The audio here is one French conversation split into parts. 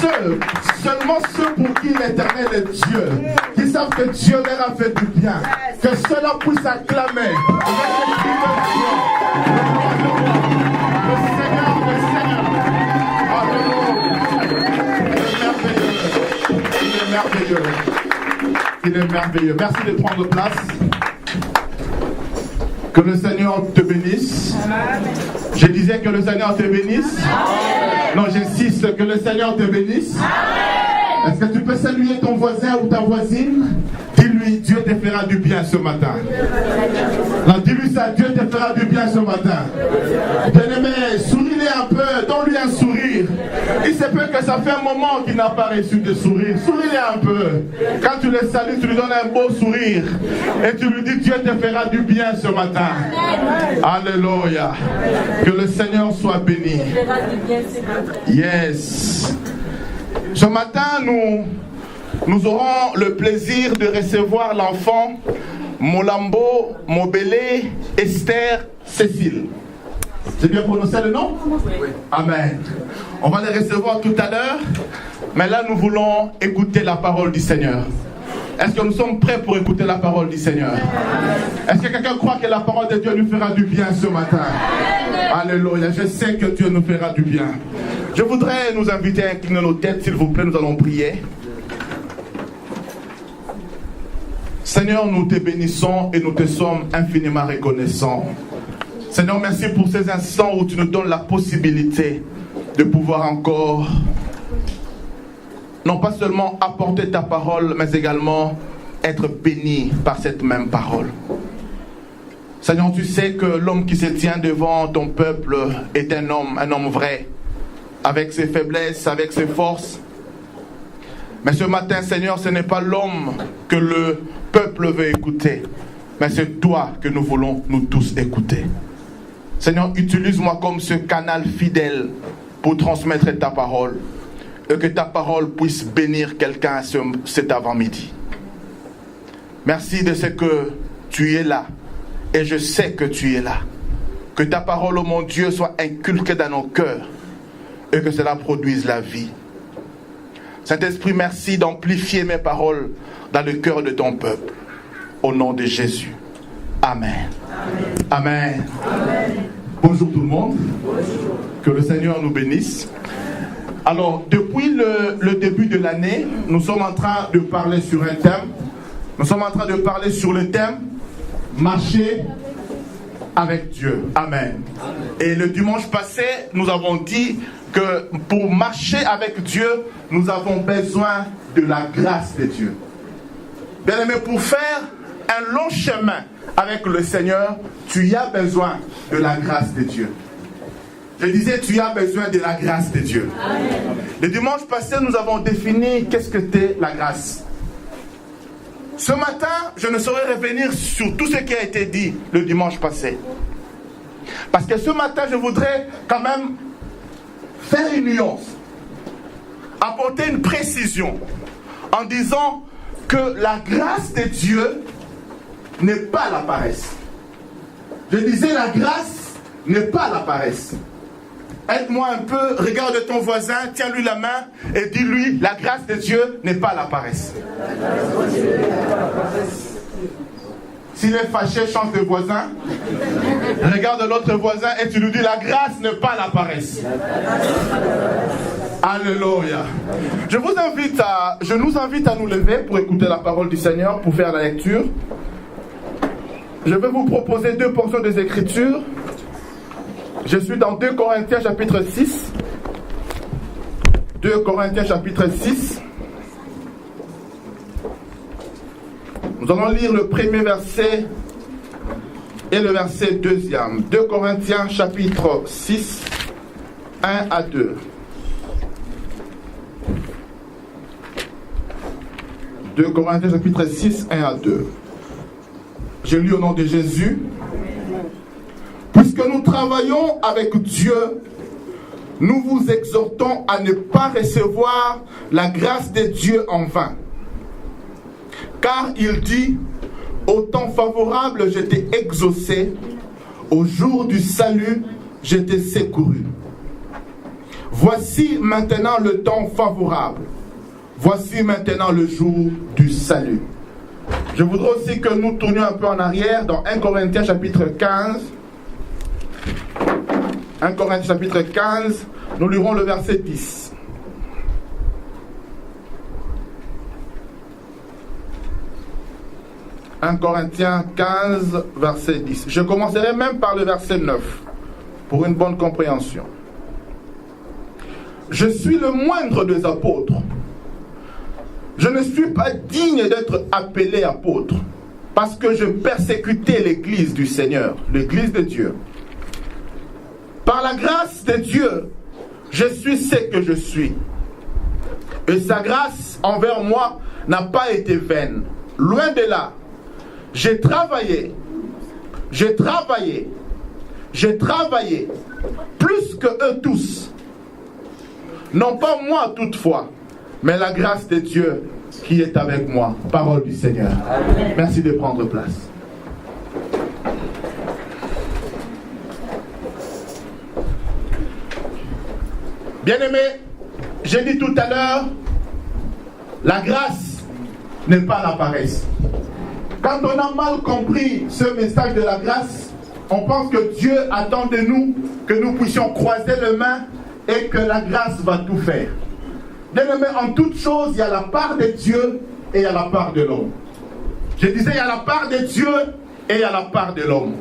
seulement ceux pour qui l'Éternel est Dieu, qui savent que Dieu leur a fait du bien, que ceux-là puissent acclamer avec les cris de joie. Le Seigneur, Alléluia. Il est merveilleux. Merci de prendre place. Que le Seigneur te bénisse. Je disais que le Seigneur te bénisse. Non, j'insiste, que le Seigneur te bénisse. Est-ce que tu peux saluer ton voisin ou ta voisine? Dis-lui, Dieu te fera du bien ce matin. Non, dis-lui ça, Dieu te fera du bien ce matin. Bien-aimé, souris-lui un peu, donne-lui un sourire. Il se peut que ça fait un moment qu'il n'a pas reçu de sourire. Souris-lui un peu. Quand tu le salues, tu lui donnes un beau sourire. Et tu lui dis, Dieu te fera du bien ce matin. Alléluia. Que le Seigneur soit béni. Yes. Ce matin, nous aurons le plaisir de recevoir l'enfant Molambo Mobele Esther Cécile. J'ai bien prononcé le nom? Oui. Amen. On va les recevoir tout à l'heure, mais là nous voulons écouter la parole du Seigneur. Est-ce que nous sommes prêts pour écouter la parole du Seigneur? Est-ce que quelqu'un croit que la parole de Dieu nous fera du bien ce matin? Alléluia, je sais que Dieu nous fera du bien. Je voudrais nous inviter à incliner nos têtes, s'il vous plaît, nous allons prier. Seigneur, nous te bénissons et nous te sommes infiniment reconnaissants. Seigneur, merci pour ces instants où tu nous donnes la possibilité de pouvoir encore, non pas seulement apporter ta parole, mais également être béni par cette même parole. Seigneur, tu sais que l'homme qui se tient devant ton peuple est un homme vrai, avec ses faiblesses, avec ses forces. Mais ce matin, Seigneur, ce n'est pas l'homme que le peuple veut écouter, mais c'est toi que nous voulons nous tous écouter. Seigneur, utilise-moi comme ce canal fidèle pour transmettre ta parole et que ta parole puisse bénir quelqu'un cet avant-midi. Merci de ce que tu es là et je sais que tu es là. Que ta parole, oh mon Dieu, soit inculquée dans nos cœurs et que cela produise la vie. Saint-Esprit, merci d'amplifier mes paroles dans le cœur de ton peuple. Au nom de Jésus. Amen. Amen. Amen. Bonjour tout le monde. Bonjour. Que le Seigneur nous bénisse. Alors, depuis le début de l'année, nous sommes en train de parler sur un thème. Nous sommes en train de parler sur le thème marcher avec Dieu. Amen. Amen. Et le dimanche passé, nous avons dit que pour marcher avec Dieu, nous avons besoin de la grâce de Dieu. Bien aimé, pour faire un long chemin avec le Seigneur, tu as besoin de la grâce de Dieu. Je disais, tu as besoin de la grâce de Dieu. Amen. Le dimanche passé, nous avons défini qu'est-ce que c'est la grâce. Ce matin, je ne saurais revenir sur tout ce qui a été dit le dimanche passé. Parce que ce matin, je voudrais quand même faire une nuance, apporter une précision en disant que la grâce de Dieu n'est pas la paresse. Je disais, la grâce n'est pas la paresse. Aide-moi un peu, regarde ton voisin, tiens-lui la main et dis-lui, la grâce de Dieu n'est pas la paresse. S'il est fâché, change de voisin. Regarde l'autre voisin et tu lui dis, la grâce n'est pas la paresse. Alléluia. Je nous invite à nous lever pour écouter la parole du Seigneur, pour faire la lecture. Je vais vous proposer deux portions des Écritures. Je suis dans 2 Corinthiens chapitre 6. 2 Corinthiens chapitre 6. Nous allons lire le premier verset et le verset deuxième. 2 Corinthiens chapitre 6, 1 à 2. 2 Corinthiens chapitre 6, 1 à 2. Je lis au nom de Jésus. Puisque nous travaillons avec Dieu, nous vous exhortons à ne pas recevoir la grâce de Dieu en vain. Car il dit, au temps favorable, je t'ai exaucé, au jour du salut, je t'ai secouru. Voici maintenant le temps favorable. Voici maintenant le jour du salut. Je voudrais aussi que nous tournions un peu en arrière dans 1 Corinthiens chapitre 15. 1 Corinthiens chapitre 15, nous lirons le verset 10. « 1 Corinthiens 15, verset 10. Je commencerai même par le verset 9, pour une bonne compréhension. « Je suis le moindre des apôtres. Je ne suis pas digne d'être appelé apôtre, parce que je persécutais l'église du Seigneur, l'église de Dieu. Par la grâce de Dieu, je suis ce que je suis. Et sa grâce envers moi n'a pas été vaine. Loin de là. J'ai travaillé, plus que eux tous. Non pas moi toutefois, mais la grâce de Dieu qui est avec moi. Parole du Seigneur. Amen. Merci de prendre place. Bien-aimés, j'ai dit tout à l'heure, la grâce n'est pas la paresse. Quand on a mal compris ce message de la grâce, on pense que Dieu attend de nous que nous puissions croiser les mains et que la grâce va tout faire. Bien-aimés, en toute chose, il y a la part de Dieu et il y a la part de l'homme. Je disais, il y a la part de Dieu et il y a la part de l'homme.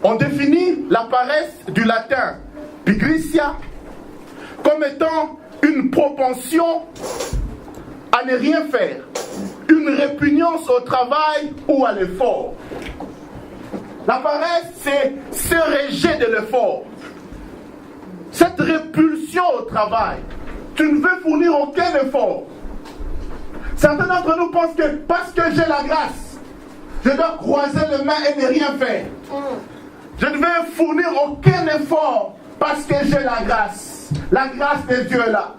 On définit la paresse du latin pigritia comme étant une propension à ne rien faire, une répugnance au travail ou à l'effort. La paresse, c'est ce rejet de l'effort, cette répulsion au travail. Tu ne veux fournir aucun effort. Certains d'entre nous pensent que parce que j'ai la grâce, je dois croiser les mains et ne rien faire. Je ne vais fournir aucun effort parce que j'ai la grâce. La grâce de Dieu est là.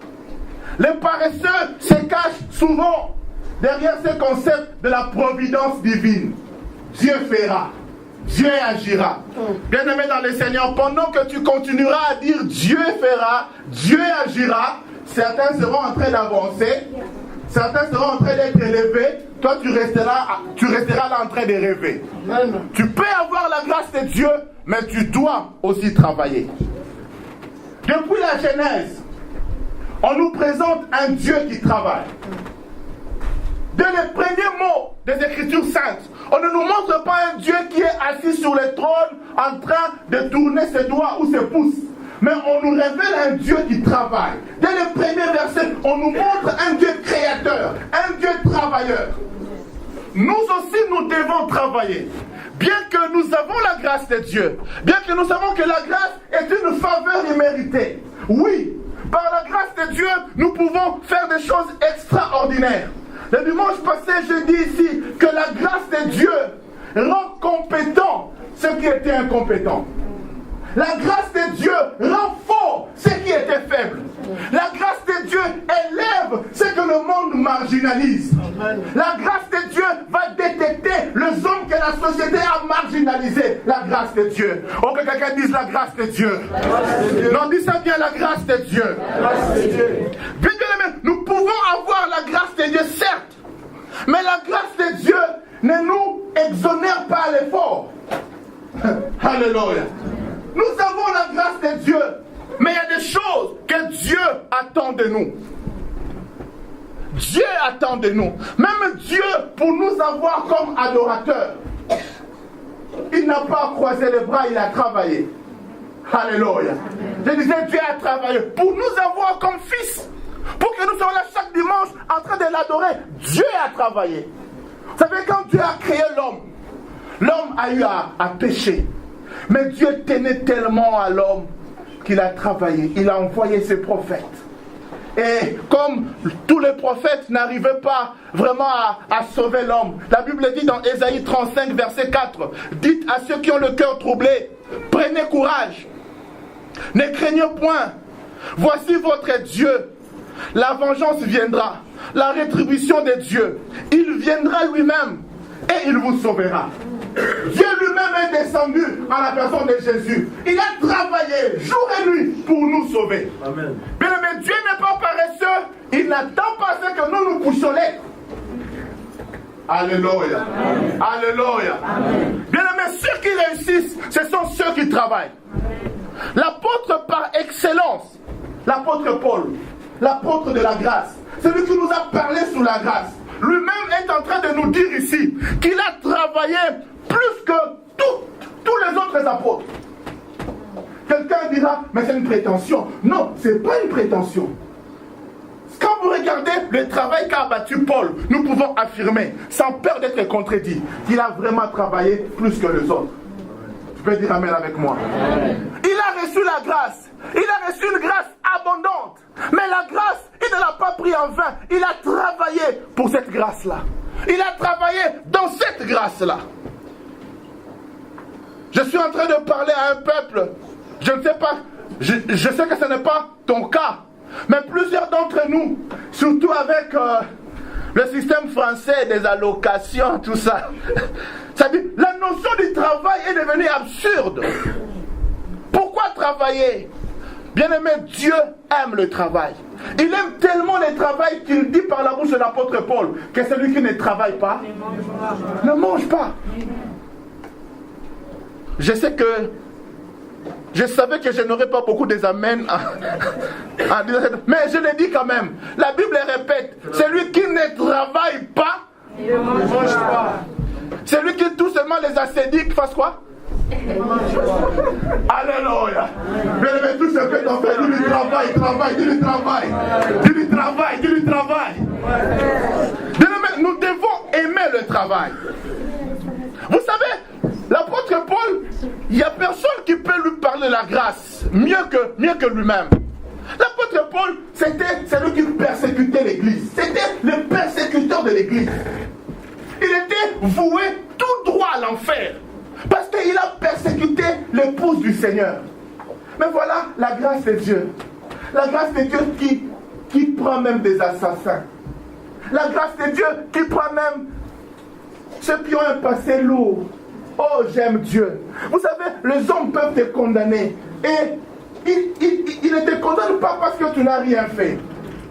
Les paresseux se cachent souvent derrière ce concept de la providence divine. Dieu fera, Dieu agira. Bien-aimé dans le Seigneur, pendant que tu continueras à dire Dieu fera, Dieu agira, certains seront en train d'avancer, certains seront en train d'être élevés, toi tu resteras là en train de rêver. Tu peux avoir la grâce de Dieu, mais tu dois aussi travailler. Depuis la Genèse, on nous présente un Dieu qui travaille. Dès les premiers mots des Écritures saintes, on ne nous montre pas un Dieu qui est assis sur le trône en train de tourner ses doigts ou ses pouces. Mais on nous révèle un Dieu qui travaille. Dès les premiers versets, on nous montre un Dieu créateur, un Dieu travailleur. Nous aussi, nous devons travailler. Bien que nous avons la grâce de Dieu, bien que nous savons que la grâce est une faveur imméritée. Oui, par la grâce de Dieu, nous pouvons faire des choses extraordinaires. Le dimanche passé, je dis ici que la grâce de Dieu rend compétent ceux qui étaient incompétents. La grâce de Dieu rend fort ceux qui étaient faibles. La grâce de Dieu élève ce que le monde marginalise. La grâce de Dieu va détecter les hommes que la société a marginalisés. La grâce de Dieu. Oh, que quelqu'un dise la grâce de Dieu. Non, dis ça bien, la grâce de Dieu. Bien que nous pouvons avoir la grâce de Dieu, certes. Mais la grâce de Dieu ne nous exonère pas à l'effort. Alléluia. Nous avons la grâce de Dieu, mais il y a des choses que Dieu attend de nous. Dieu attend de nous. Même Dieu, pour nous avoir comme adorateurs, il n'a pas croisé les bras, il a travaillé. Alléluia. Je disais, Dieu a travaillé pour nous avoir comme fils. Pour que nous soyons là chaque dimanche en train de l'adorer. Dieu a travaillé. Vous savez, quand Dieu a créé l'homme, l'homme a eu à pécher. Mais Dieu tenait tellement à l'homme qu'il a travaillé. Il a envoyé ses prophètes. Et comme tous les prophètes n'arrivaient pas vraiment à sauver l'homme, la Bible dit dans Ésaïe 35, verset 4, « Dites à ceux qui ont le cœur troublé, prenez courage, ne craignez point, voici votre Dieu, la vengeance viendra, la rétribution de Dieu, il viendra lui-même et il vous sauvera. » Dieu lui-même est descendu à la personne de Jésus. Il a travaillé jour et nuit pour nous sauver. Amen. Bien aimé, Dieu n'est pas paresseux. Il n'attend pas ce que nous nous couchons. Alléluia. Amen. Alléluia. Amen. Bien aimé, ceux qui réussissent, ce sont ceux qui travaillent. L'apôtre par excellence, l'apôtre Paul, l'apôtre de la grâce, celui qui nous a parlé sous la grâce, lui-même est en train de nous dire ici qu'il a travaillé plus que tous les autres apôtres. Quelqu'un dira, mais c'est une prétention. Non, ce n'est pas une prétention. Quand vous regardez le travail qu'a abattu Paul, nous pouvons affirmer, sans peur d'être contredit, qu'il a vraiment travaillé plus que les autres. Tu peux dire amen avec moi. Amen. Il a reçu la grâce. Il a reçu une grâce abondante. Mais la grâce, il ne l'a pas pris en vain. Il a travaillé pour cette grâce-là. Il a travaillé dans cette grâce-là. Je suis en train de parler à un peuple. Je ne sais pas, je sais que ce n'est pas ton cas. Mais plusieurs d'entre nous, surtout avec le système français des allocations, tout ça, ça dit, la notion du travail est devenue absurde. Pourquoi travailler? Bien aimé, Dieu aime le travail. Il aime tellement le travail qu'il dit par la bouche de l'apôtre Paul que celui qui ne travaille pas ne mange pas. Je sais que je savais que je n'aurais pas beaucoup des amens en disant ça, mais je le dis quand même. La Bible répète, celui qui ne travaille pas ne mange pas. Celui qui tout seulement les ascédiques fasse quoi? Alléluia. Mais tout ce que tu as fait, dis-lui travail, dis-lui travail. Dis-lui travail, dis-lui travail. Nous devons aimer le travail. Vous savez, l'apôtre Paul, il n'y a personne qui peut lui parler de la grâce mieux que lui-même. L'apôtre Paul, c'était celui qui persécutait l'église. C'était le persécuteur de l'église. Il était voué tout droit à l'enfer. Parce qu'il a persécuté l'épouse du Seigneur. Mais voilà la grâce de Dieu. La grâce de Dieu qui prend même des assassins. La grâce de Dieu qui prend même ceux qui ont un passé lourd. Oh, j'aime Dieu. Vous savez, les hommes peuvent te condamner. Et ils ne te condamnent pas parce que tu n'as rien fait.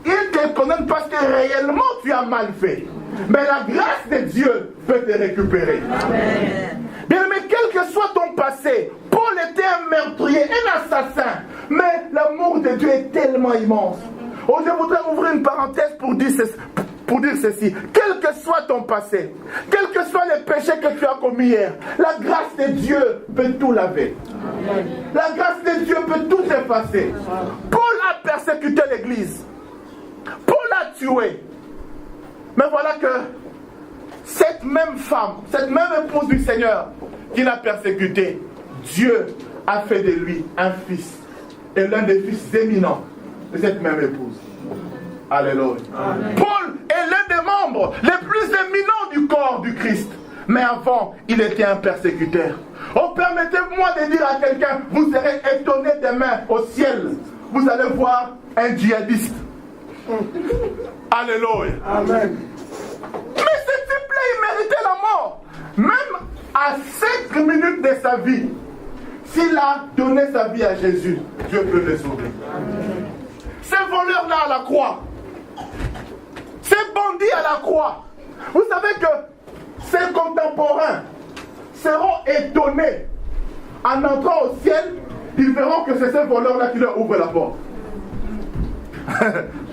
Ils te condamnent parce que réellement tu as mal fait. Mais la grâce de Dieu peut te récupérer. Amen. Bien aimé, quel que soit ton passé, Paul était un meurtrier, un assassin. Mais l'amour de Dieu est tellement immense. Oh, je voudrais ouvrir une parenthèse pour dire ceci. Quel que soit ton passé, quels que soient les péchés que tu as commis hier, la grâce de Dieu peut tout laver. Amen. La grâce de Dieu peut tout effacer. Paul a persécuté l'église. Paul a tué. Mais voilà que cette même femme, cette même épouse du Seigneur qui l'a persécuté, Dieu a fait de lui un fils et l'un des fils éminents de cette même épouse. Alléluia. Amen. Paul est l'un des membres les plus éminents du corps du Christ. Mais avant, il était un persécuteur. Oh, permettez-moi de dire à quelqu'un, vous serez étonné demain au ciel. Vous allez voir un djihadiste. Alléluia. Amen. Mais ce type-là, il méritait la mort. Même à 5 minutes de sa vie, s'il a donné sa vie à Jésus, Dieu peut le sauver. Amen. Ces voleurs-là à la croix, ces bandits à la croix, vous savez que ses contemporains seront étonnés. En entrant au ciel, ils verront que c'est ces voleurs-là qui leur ouvrent la porte.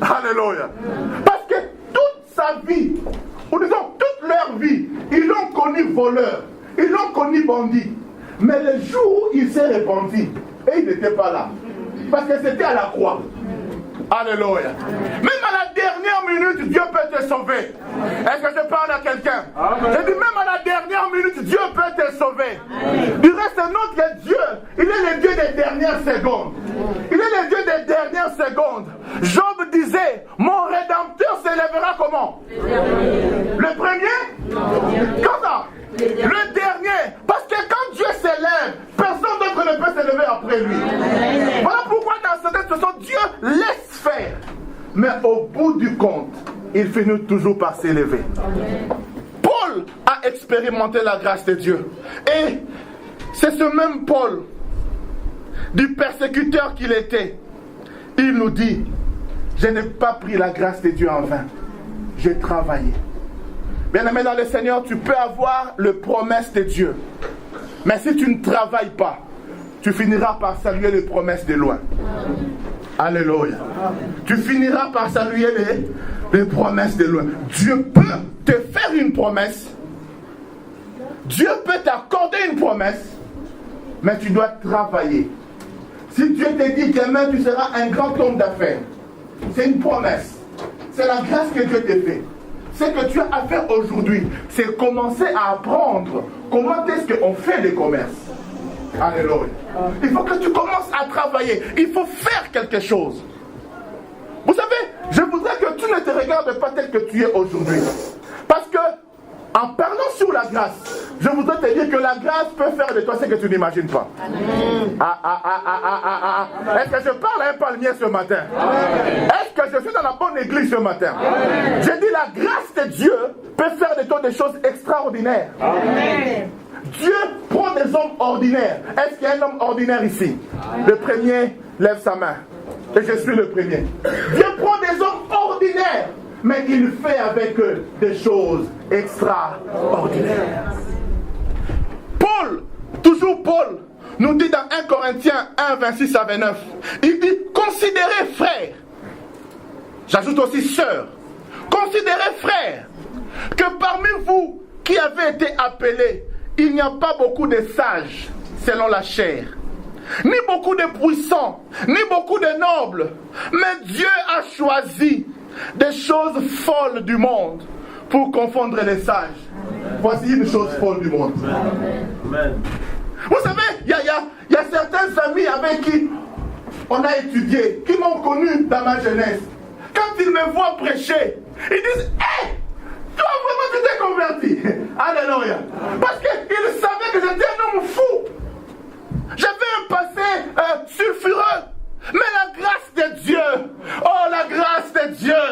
Alléluia. Parce que toute sa vie, ou disons toute leur vie, ils l'ont connu voleur, ils l'ont connu bandit. Mais le jour où il s'est répandu, et il n'était pas là. Parce que c'était à la croix. Alléluia. Même à la dernière minute, Dieu peut te sauver. Est-ce que je parle à quelqu'un? Je dis même à la dernière minute, Dieu peut te sauver. Du reste, notre Dieu, il est le Dieu des dernières secondes. Il est le Dieu des dernières secondes. Job disait, mon Rédempteur s'élèvera comment? Le premier? Quand ça? Le dernier. Parce que quand Dieu s'élève, personne d'autre ne peut s'élever après lui. Voilà pourquoi dans cette situation, Dieu laisse faire. Mais au bout du compte, il finit toujours par s'élever. Paul a expliqué expérimenté la grâce de Dieu. Et c'est ce même Paul, du persécuteur qu'il était, il nous dit, je n'ai pas pris la grâce de Dieu en vain. J'ai travaillé. Bien-aimé dans le Seigneur, tu peux avoir les promesses de Dieu. Mais si tu ne travailles pas, tu finiras par saluer les promesses de loin. Alléluia. Tu finiras par saluer les promesses de loin. Dieu peut te faire une promesse. Dieu peut t'accorder une promesse. Mais tu dois travailler. Si Dieu te dit que demain tu seras un grand homme d'affaires, c'est une promesse. C'est la grâce que Dieu te fait. Ce que tu as à faire aujourd'hui, c'est commencer à apprendre comment est-ce qu'on fait des commerces. Alléluia. Il faut que tu commences à travailler. Il faut faire quelque chose. Vous savez, je voudrais que tu ne te regardes pas tel que tu es aujourd'hui. Parce que, en parlant sur la grâce, je voudrais te dire que la grâce peut faire de toi ce que tu n'imagines pas. Est-ce que je parle à un palmier ce matin? Est-ce que je suis dans la bonne église ce matin? J'ai dit la grâce de Dieu peut faire de toi des choses extraordinaires. Amen. Dieu prend des hommes ordinaires. Est-ce qu'il y a un homme ordinaire ici? Le premier lève sa main. Et je suis le premier. Dieu prend des hommes ordinaires, mais il fait avec eux des choses extraordinaires. Paul, toujours Paul, nous dit dans 1 Corinthiens 1, 26 à 29, il dit, considérez frères, j'ajoute aussi sœurs, considérez frères, que parmi vous qui avez été appelés, il n'y a pas beaucoup de sages selon la chair, ni beaucoup de puissants, ni beaucoup de nobles, mais Dieu a choisi des choses folles du monde pour confondre les sages. Voici une chose folle du monde. Amen. Vous savez, il y a certains amis avec qui on a étudié, qui m'ont connu dans ma jeunesse. Quand ils me voient prêcher, ils disent, hé, toi vraiment tu t'es converti. Alléluia. Parce qu'ils savaient que j'étais un homme fou. J'avais un passé sulfureux. Mais la grâce de Dieu, oh la grâce de Dieu,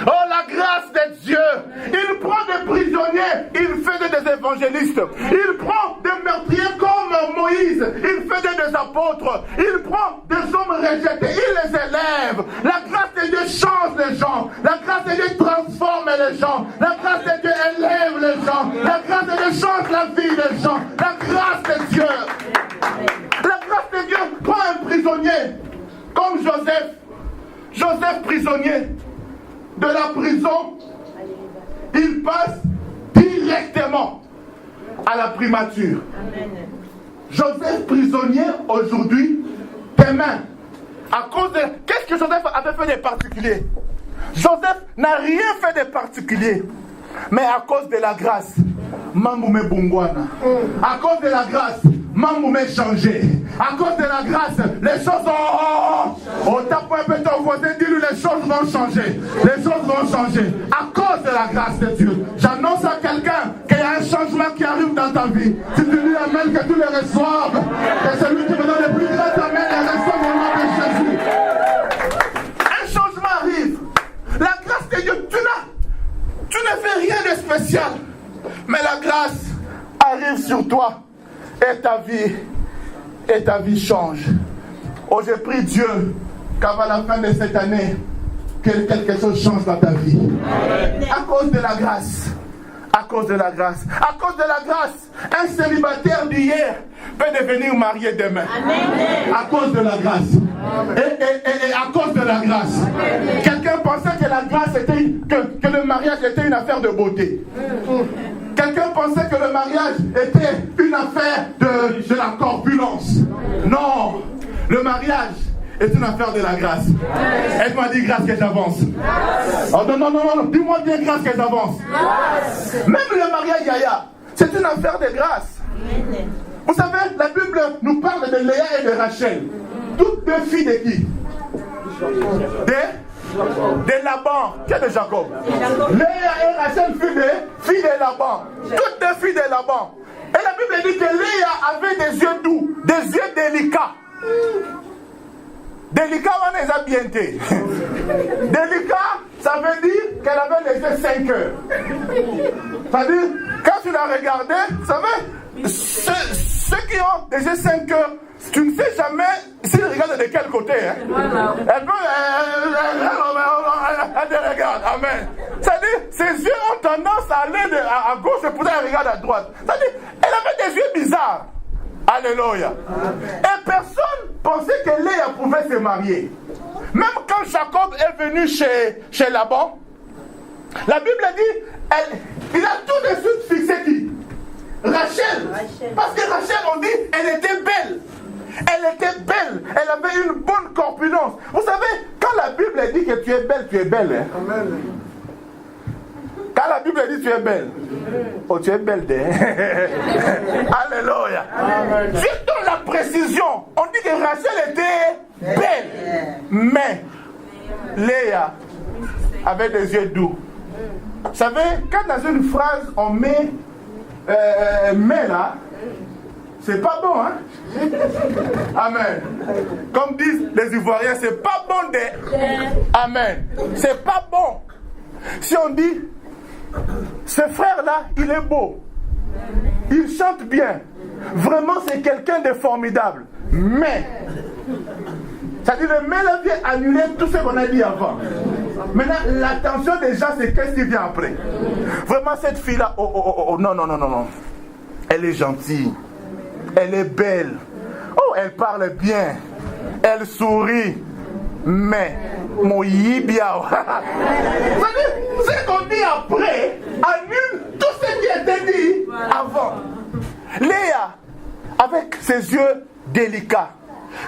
oh la grâce de Dieu, il prend des prisonniers, il fait des évangélistes, il prend des meurtriers comme Moïse, il fait des apôtres, il prend des hommes rejetés, il les élève. La grâce de Dieu change les gens, la grâce de Dieu transforme les gens, la grâce de Dieu élève les gens, la grâce de Dieu change la vie des gens, la grâce de Dieu. La grâce de Dieu prend un prisonnier. Comme Joseph prisonnier de la prison, il passe directement à la primature. Amen. Joseph prisonnier aujourd'hui, demain, à cause de... Qu'est-ce que Joseph avait fait de particulier? Joseph n'a rien fait de particulier, mais à cause de la grâce, Mamboumé Bungwana. À cause de la grâce, Mamboumé changé. À cause de la grâce, les choses ont... On tape un peu ton voisin, dis-lui les choses vont changer. Les choses vont changer. À cause de la grâce de Dieu. J'annonce à quelqu'un qu'il y a un changement qui arrive dans ta vie. Si tu dis amen, que tu le reçoives. Que celui qui me donne le plus grand amen, il reçoit au nom de Jésus. Un changement arrive. La grâce de Dieu, tu ne fais rien de spécial. Mais la grâce arrive sur toi. Et ta vie change. Oh, j'ai prie Dieu qu'avant la fin de cette année, que quelque chose change dans ta vie. Amen. À cause de la grâce. À cause de la grâce. À cause de la grâce, un célibataire d'hier peut devenir marié demain. Amen. À cause de la grâce. Et à cause de la grâce. Quelqu'un pensait que la grâce était, que le mariage était une affaire de beauté. Quelqu'un pensait que le mariage était une affaire de la corpulence. Non, le mariage est une affaire de la grâce. Aide-moi à dire grâce que j'avance. Oh, non, dis-moi bien grâce que j'avance. Même le mariage Yaya, c'est une affaire de grâce. Vous savez, la Bible nous parle de Léa et de Rachel. Toutes deux filles de qui? De Laban, qui est de Jacob. Léa et Rachel furent des filles de Laban. Toutes des filles de Laban. Et la Bible dit que Léa avait des yeux doux, des yeux délicats. Délicat, on les a bien été. Délicat, ça veut dire qu'elle avait les yeux 5 heures. Ça veut dire Quand tu l'as regardé, vous savez, ceux qui ont déjà 5 heures, tu ne sais jamais s'ils regardent de quel côté. Hein. Elle te regarde. Amen. C'est-à-dire, ses yeux ont tendance à aller à gauche et pourtant elle regarde à droite. C'est-à-dire, elle avait des yeux bizarres. Alléluia. Et personne pensait que Léa pouvait se marier. Même quand Jacob est venu chez Laban, la Bible dit, il a tout de suite fixé qui? Rachel. Parce que Rachel, on dit, elle était belle. Elle était belle. Elle avait une bonne corpulence. Vous savez, quand la Bible dit que tu es belle, tu es belle. Hein? Amen. Quand la Bible dit tu es belle, oh tu es belle. Alléluia. Juste dans la précision, on dit que Rachel était belle. Mais Léa avait des yeux doux. Vous savez, quand dans une phrase on met mais là, c'est pas bon, hein? Amen. Comme disent les Ivoiriens, c'est pas bon de. Amen. C'est pas bon. Si on dit, ce frère-là, il est beau. Il chante bien. Vraiment, c'est quelqu'un de formidable. Mais, c'est-à-dire le mais là vient annuler tout ce qu'on a dit avant. Maintenant, l'attention des gens, c'est qu'est-ce qui vient après. Vraiment, cette fille-là, non. Elle est gentille. Elle est belle. Oh, elle parle bien. Elle sourit. Mais, mon yibiao. Ce qu'on dit après annule tout ce qui était dit avant. Léa, avec ses yeux délicats,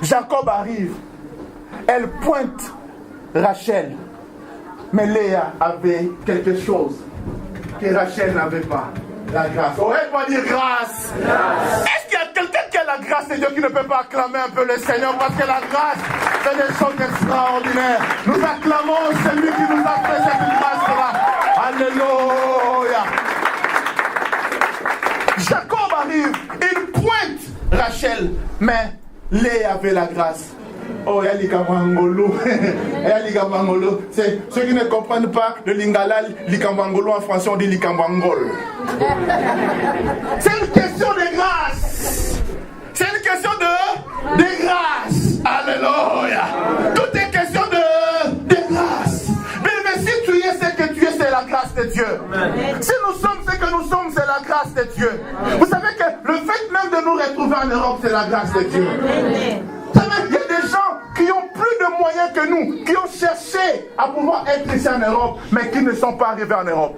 Jacob arrive. Elle pointe Rachel. Mais Léa avait quelque chose que Rachel n'avait pas. La grâce. Oh, elle va dire grâce. Est-ce qu'il y a quelqu'un qui a la grâce de Dieu qui ne peut pas acclamer un peu le Seigneur? Parce que la grâce, c'est des choses extraordinaires. Nous acclamons celui qui nous a fait cette grâce-là. Alléluia. Jacob arrive, il pointe Rachel, mais Léa avait la grâce. Oh, c'est ceux qui ne comprennent pas le lingala, l'ikambangolo en français, on dit l'ikambangol. C'est une question de grâce. C'est une question de grâce. Alléluia. Tout est question de grâce. Mais si tu es ce que tu es, c'est la grâce de Dieu. Si nous sommes ce que nous sommes, c'est la grâce de Dieu. Vous savez que le fait même de nous retrouver en Europe, c'est la grâce de Dieu. Vous savez, il y a des gens qui ont plus de moyens que nous, qui ont cherché à pouvoir être ici en Europe, mais qui ne sont pas arrivés en Europe.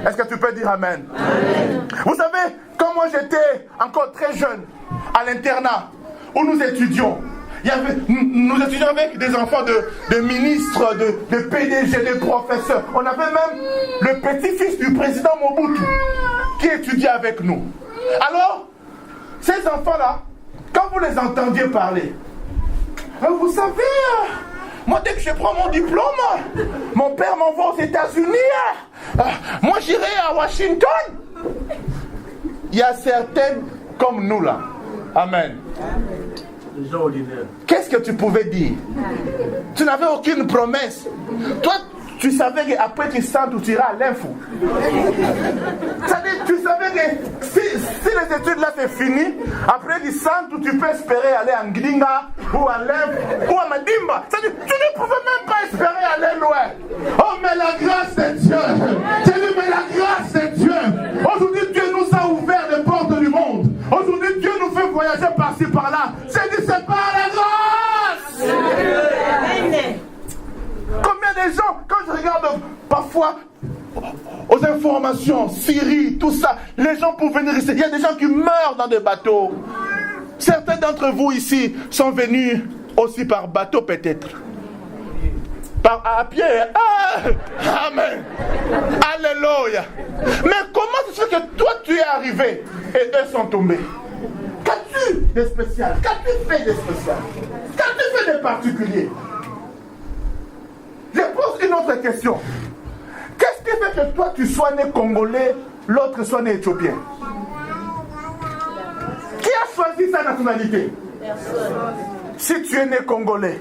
Est-ce que tu peux dire Amen? Amen. Vous savez, quand moi j'étais encore très jeune, à l'internat, où nous étudions, nous étudions avec des enfants de ministres, de PDG, de professeurs. On avait même le petit-fils du président Mobutu qui étudiait avec nous. Alors, ces enfants-là, quand vous les entendiez parler, vous savez, moi dès que je prends mon diplôme, mon père m'envoie aux États-Unis, moi j'irai à Washington. Il y a certains comme nous là. Amen. Les gens ordinaires. Qu'est-ce que tu pouvais dire? Tu n'avais aucune promesse. Toi, tu savais qu'après tu sens où tu iras à l'info. C'est-à-dire, tu savais que si les études là c'est fini, après tu sens où tu peux espérer aller en Glinga ou à l'info ou à Madimba. C'est-à-dire, tu ne pouvais même pas espérer aller loin. Oh, mais la grâce de Dieu. C'est-à-dire, mais la grâce de Dieu. Aujourd'hui, Dieu nous a ouvert les portes du monde. Aujourd'hui, Dieu nous fait voyager par-ci par-là. C'est-à-dire, c'est par la grâce. Amen. Combien de gens, quand je regarde parfois aux informations, Syrie, tout ça, les gens pour venir ici, il y a des gens qui meurent dans des bateaux. Certains d'entre vous ici sont venus aussi par bateau peut-être. À pied. Ah, amen. Alléluia. Mais comment c'est que toi tu es arrivé et eux sont tombés? Qu'as-tu de spécial? Qu'as-tu fait de spécial? Qu'as-tu fait de particulier? Je pose une autre question. Qu'est-ce qui fait que toi tu sois né congolais, l'autre soit né éthiopien? Qui a choisi sa nationalité? Personne. Si tu es né congolais,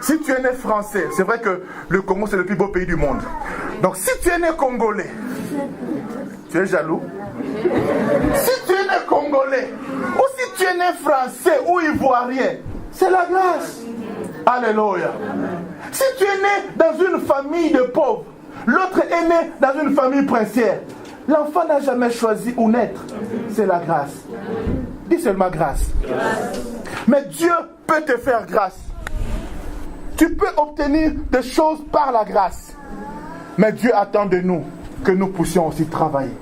si tu es né français, c'est vrai que le Congo c'est le plus beau pays du monde. Donc si tu es né congolais, tu es jaloux? Si tu es né Congolais, ou si tu es né Français ou Ivoirien, c'est la grâce. Alléluia. Si tu es né dans une famille de pauvres, l'autre est né dans une famille princière, l'enfant n'a jamais choisi où naître. C'est la grâce. Dis seulement grâce. Mais Dieu peut te faire grâce. Tu peux obtenir des choses par la grâce. Mais Dieu attend de nous que nous puissions aussi travailler.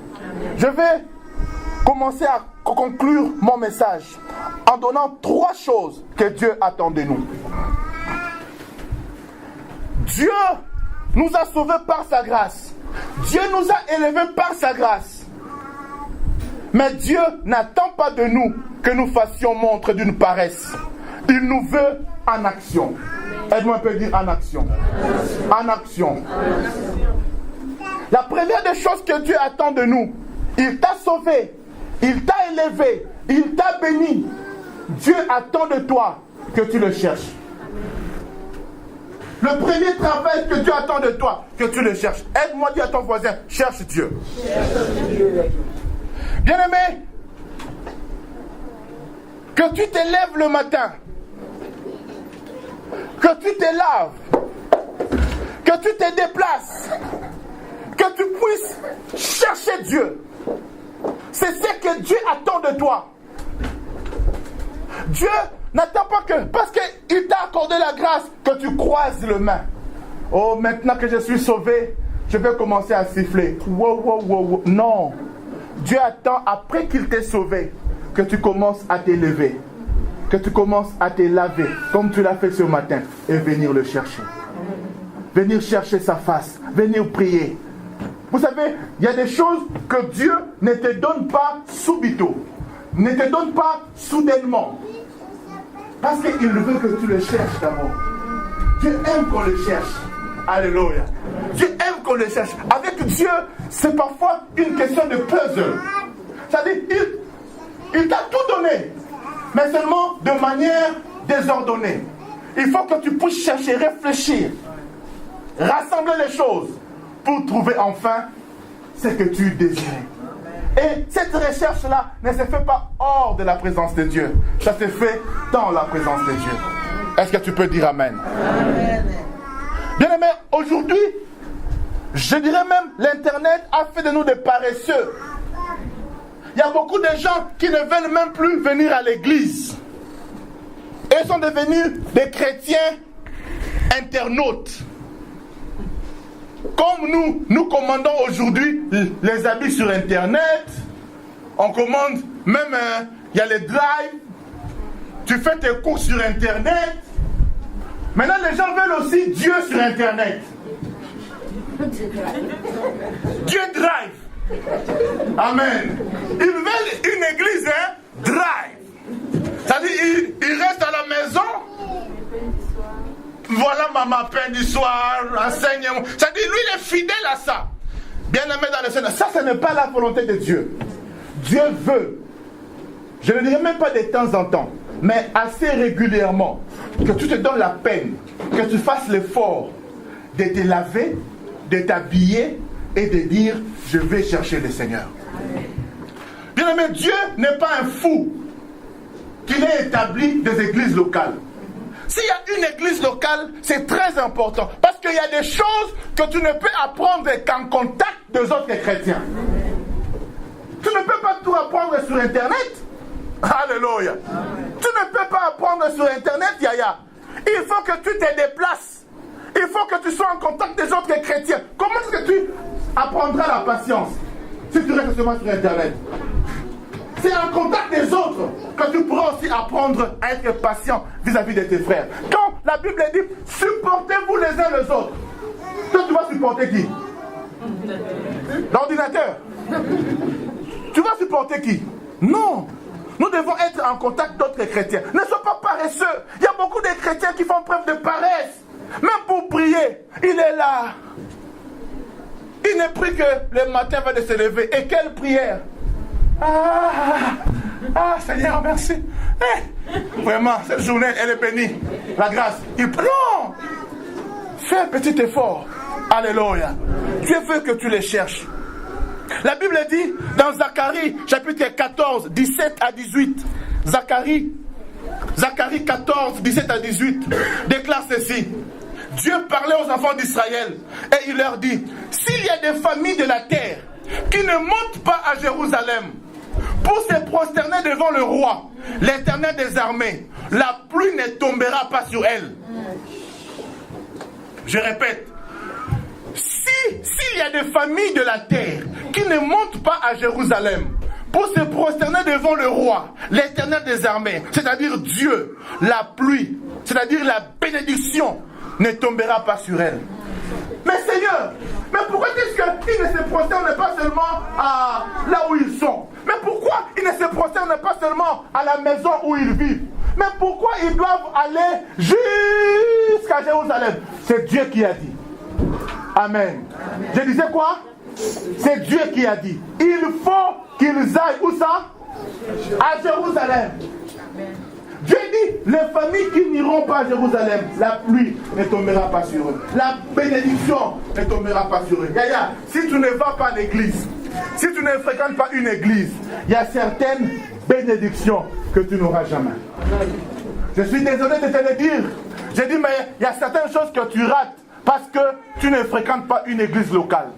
Je vais commencer à conclure mon message en donnant 3 choses que Dieu attend de nous. Dieu nous a sauvés par sa grâce. Dieu nous a élevés par sa grâce. Mais Dieu n'attend pas de nous que nous fassions montre d'une paresse. Il nous veut en action. Aide-moi un peu à dire en action. En action. La première des choses que Dieu attend de nous, il t'a sauvé, il t'a élevé, il t'a béni. Dieu attend de toi que tu le cherches. Le premier travail que Dieu attend de toi, que tu le cherches. Aide-moi, dis à ton voisin, cherche Dieu. Bien-aimé, que tu te lèves le matin, que tu te laves, que tu te déplaces, que tu puisses chercher Dieu. C'est ce que Dieu attend de toi. Dieu n'attend pas que, parce qu'il t'a accordé la grâce, que tu croises les mains. Oh, maintenant que je suis sauvé, je vais commencer à siffler. Wow, wow, wow, wow. Non. Dieu attend, après qu'il t'ait sauvé, que tu commences à t'élever, que tu commences à te laver, comme tu l'as fait ce matin, et venir le chercher. Venir chercher sa face, venir prier. Vous savez, il y a des choses que Dieu ne te donne pas subito, ne te donne pas soudainement. Parce qu'il veut que tu le cherches d'abord. Dieu aime qu'on le cherche. Alléluia. Dieu aime qu'on le cherche. Avec Dieu, c'est parfois une question de puzzle. C'est-à-dire, il t'a tout donné, mais seulement de manière désordonnée. Il faut que tu puisses chercher, réfléchir, rassembler les choses pour trouver enfin ce que tu désirais. Et cette recherche-là ne se fait pas hors de la présence de Dieu. Ça se fait dans la présence de Dieu. Est-ce que tu peux dire Amen? Amen. Bien aimé, aujourd'hui, je dirais même, l'Internet a fait de nous des paresseux. Il y a beaucoup de gens qui ne veulent même plus venir à l'église. Ils sont devenus des chrétiens internautes. Comme nous commandons aujourd'hui les habits sur Internet, on commande même, il y a les drives, tu fais tes courses sur Internet. Maintenant, les gens veulent aussi Dieu sur Internet. Dieu drive. Amen. Ils veulent une église, drive. C'est-à-dire, ils restent à la maison. Voilà maman, pain du soir, enseigne-moi. C'est-à-dire, lui, il est fidèle à ça. Bien aimé dans le Seigneur. Ça, ce n'est pas la volonté de Dieu. Dieu veut, je ne dirais même pas de temps en temps, mais assez régulièrement, que tu te donnes la peine, que tu fasses l'effort de te laver, de t'habiller et de dire, je vais chercher le Seigneur. Bien aimé, Dieu n'est pas un fou qu'il ait établi des églises locales. S'il y a une église locale, c'est très important. Parce qu'il y a des choses que tu ne peux apprendre qu'en contact des autres chrétiens. Tu ne peux pas tout apprendre sur Internet. Alléluia. Tu ne peux pas apprendre sur Internet, Yaya. Il faut que tu te déplaces. Il faut que tu sois en contact des autres chrétiens. Comment est-ce que tu apprendras la patience si tu restes seulement sur Internet? C'est en contact des autres que tu pourras aussi apprendre à être patient vis-à-vis de tes frères. Quand la Bible dit, supportez-vous les uns les autres. Toi, tu vas supporter qui? L'ordinateur. Tu vas supporter qui? Non. Nous devons être en contact d'autres chrétiens. Ne sois pas paresseux. Il y a beaucoup de chrétiens qui font preuve de paresse. Même pour prier, il est là. Il ne prie que le matin va de se lever. Et quelle prière? Seigneur, merci. Vraiment, cette journée, elle est bénie. La grâce. Il prend. Fais un petit effort. Alléluia. Dieu veut que tu les cherches. La Bible dit dans Zacharie, chapitre 14, 17 à 18. Zacharie 14, 17 à 18 déclare ceci. Dieu parlait aux enfants d'Israël et il leur dit, s'il y a des familles de la terre qui ne montent pas à Jérusalem pour se prosterner devant le roi, l'Éternel des armées, la pluie ne tombera pas sur elles. Je répète, s'il y a des familles de la terre qui ne montent pas à Jérusalem pour se prosterner devant le roi, l'Éternel des armées, c'est-à-dire Dieu, la pluie, c'est-à-dire la bénédiction, ne tombera pas sur elles. Mais Seigneur, mais pourquoi est-ce qu'ils ne se prosternent pas seulement à là où ils sont? Mais pourquoi ils ne se prosternent pas seulement à la maison où ils vivent? Mais pourquoi ils doivent aller jusqu'à Jérusalem? C'est Dieu qui a dit. Amen. Je disais quoi? C'est Dieu qui a dit. Il faut qu'ils aillent, où ça? À Jérusalem. Dieu dit, les familles qui n'iront pas à Jérusalem, la pluie ne tombera pas sur eux. La bénédiction ne tombera pas sur eux. Yaya, si tu ne vas pas à l'église, si tu ne fréquentes pas une église, il y a certaines bénédictions que tu n'auras jamais. Je suis désolé de te le dire. J'ai dit, mais il y a certaines choses que tu rates parce que tu ne fréquentes pas une église locale.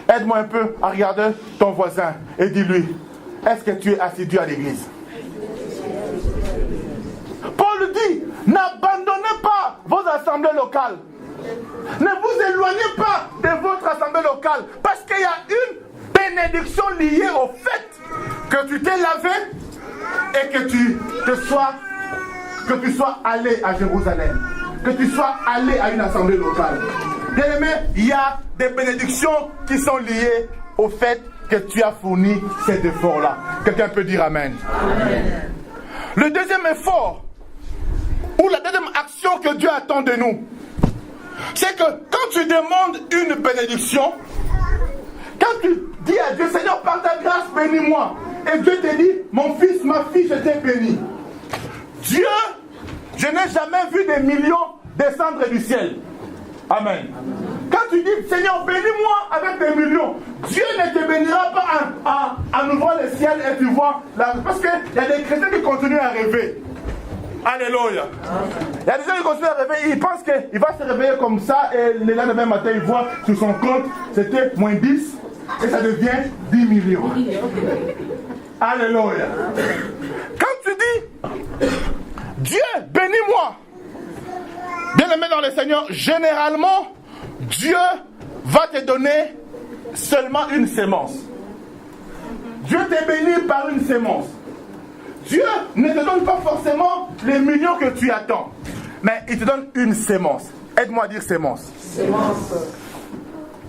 Aide-moi un peu à regarder ton voisin et dis-lui, est-ce que tu es assidu à l'église? Paul dit, n'abandonnez pas vos assemblées locales. Ne vous éloignez pas de votre assemblée locale parce qu'il y a une bénédiction liée au fait que tu t'es lavé et que tu sois allé à Jérusalem, que tu sois allé à une assemblée locale. Bien aimé, il y a des bénédictions qui sont liées au fait que tu as fourni cet effort-là. Quelqu'un peut dire Amen. Amen. Le deuxième effort, ou la deuxième action que Dieu attend de nous, c'est que quand tu demandes une bénédiction, quand tu dis à Dieu, Seigneur, par ta grâce, bénis-moi, et Dieu te dit, mon fils, ma fille, je t'ai béni. Dieu, je n'ai jamais vu des millions descendre du ciel. Amen. Quand tu dis, Seigneur, bénis-moi avec des millions, Dieu ne te bénira pas en ouvrant le ciel et tu vois, parce qu'il y a des chrétiens qui continuent à rêver. Alléluia. Il y a des gens qui continuent à rêver, ils pensent qu'il va se réveiller comme ça et le lendemain matin, il voit sur son compte, c'était moins 10 et ça devient 10 millions. Alléluia. Quand tu dis, Dieu, bénis-moi, bien aimé dans le Seigneur, généralement, Dieu va te donner seulement une sémence. Dieu te bénit par une sémence. Dieu ne te donne pas forcément les millions que tu attends, mais il te donne une sémence. Aide-moi à dire sémence. Sémence.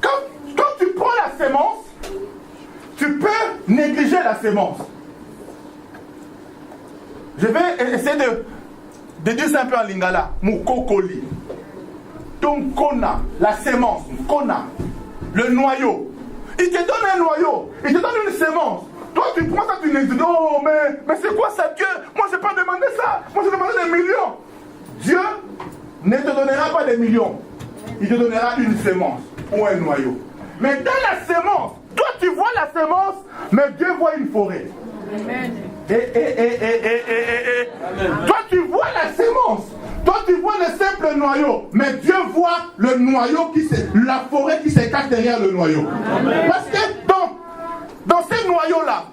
Quand tu prends la sémence, tu peux négliger la sémence. Je vais essayer de dire ça un peu en lingala. Mukokoli. Ton kona, la sémence, kona, le noyau. Il te donne un noyau, il te donne une sémence. Toi, tu prends ça, tu dis, oh, mais c'est quoi ça, Dieu? Moi, je n'ai pas demandé ça. Moi, j'ai demandé des millions. Dieu ne te donnera pas des millions. Il te donnera une sémence ou un noyau. Mais dans la sémence, toi, tu vois la sémence, mais Dieu voit une forêt. Amen. Toi, tu vois la sémence. Toi, tu vois le simple noyau. Mais Dieu voit le noyau, la forêt qui se cache derrière le noyau. Amen. Parce que dans ce noyau-là,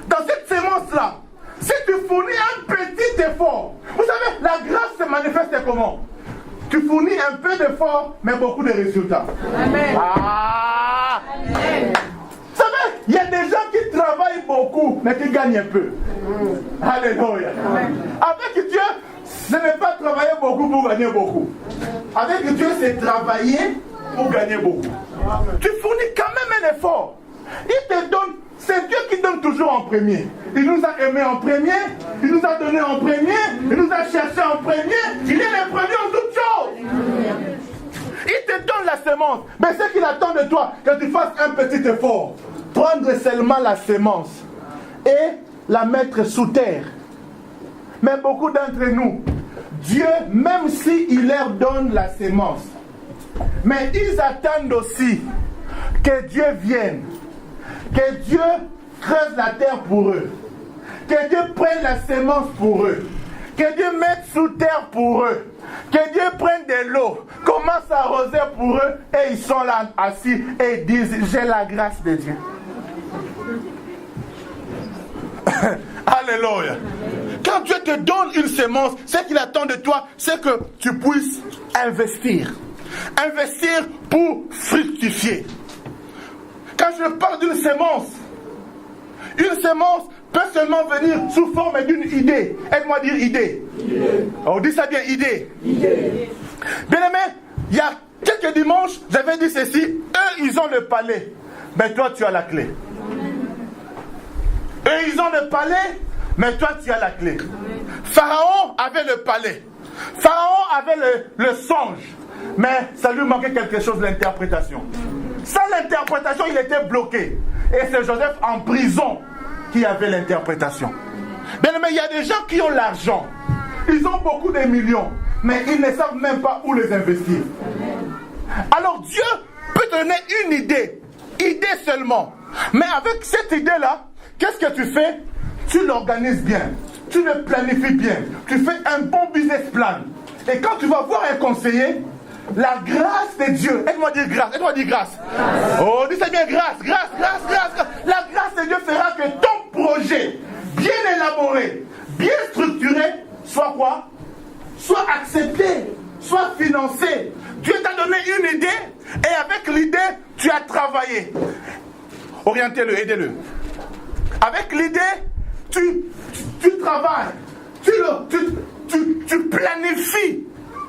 dans cette sémence-là, si tu fournis un petit effort, vous savez, la grâce se manifeste comment? Tu fournis un peu d'effort, mais beaucoup de résultats. Amen. Ah! Amen. Vous savez, il y a des gens qui travaillent beaucoup, mais qui gagnent un peu. Alléluia. Avec Dieu, ce n'est pas travailler beaucoup pour gagner beaucoup. Avec Dieu, c'est travailler pour gagner beaucoup. Tu fournis quand même un effort. Il te donne, c'est Dieu qui donne toujours en premier. Il nous a aimés en premier, il nous a donné en premier, il nous a cherché en premier, il est le premier en toutes choses. Il te donne la sémence, mais ce qu'il attend de toi, que tu fasses un petit effort, prendre seulement la sémence et la mettre sous terre. Mais beaucoup d'entre nous, Dieu, même s'il leur donne la sémence, mais ils attendent aussi que Dieu vienne Que Dieu creuse la terre pour eux. Que Dieu prenne la semence pour eux. Que Dieu mette sous terre pour eux. Que Dieu prenne de l'eau, commence à arroser pour eux et ils sont là assis et ils disent j'ai la grâce de Dieu. Alléluia. Quand Dieu te donne une semence, ce qu'il attend de toi, c'est que tu puisses investir. Investir pour fructifier. Quand je parle d'une semence peut seulement venir sous forme d'une idée. Aide-moi dire idée. On dit ça bien, idée. Bien aimé, il y a quelques dimanches, j'avais dit ceci, eux ils ont le palais, mais toi tu as la clé. Eux ils ont le palais, mais toi tu as la clé. Pharaon avait le palais. Pharaon avait le songe, mais ça lui manquait quelque chose, l'interprétation. Sans l'interprétation, il était bloqué. Et c'est Joseph en prison qui avait l'interprétation. Bien aimé, il y a des gens qui ont l'argent. Ils ont beaucoup de millions, mais ils ne savent même pas où les investir. Alors Dieu peut te donner une idée seulement. Mais avec cette idée-là, qu'est-ce que tu fais? Tu l'organises bien, tu le planifies bien, tu fais un bon business plan. Et quand tu vas voir un conseiller, la grâce de Dieu, aide-moi dire grâce, Oh, dis ça bien, grâce. La grâce de Dieu fera que ton projet, bien élaboré, bien structuré, soit quoi? Soit accepté, soit financé. Dieu t'a donné une idée et avec l'idée, tu as travaillé. Orientez-le, aidez-le. Avec l'idée, tu travailles, tu planifies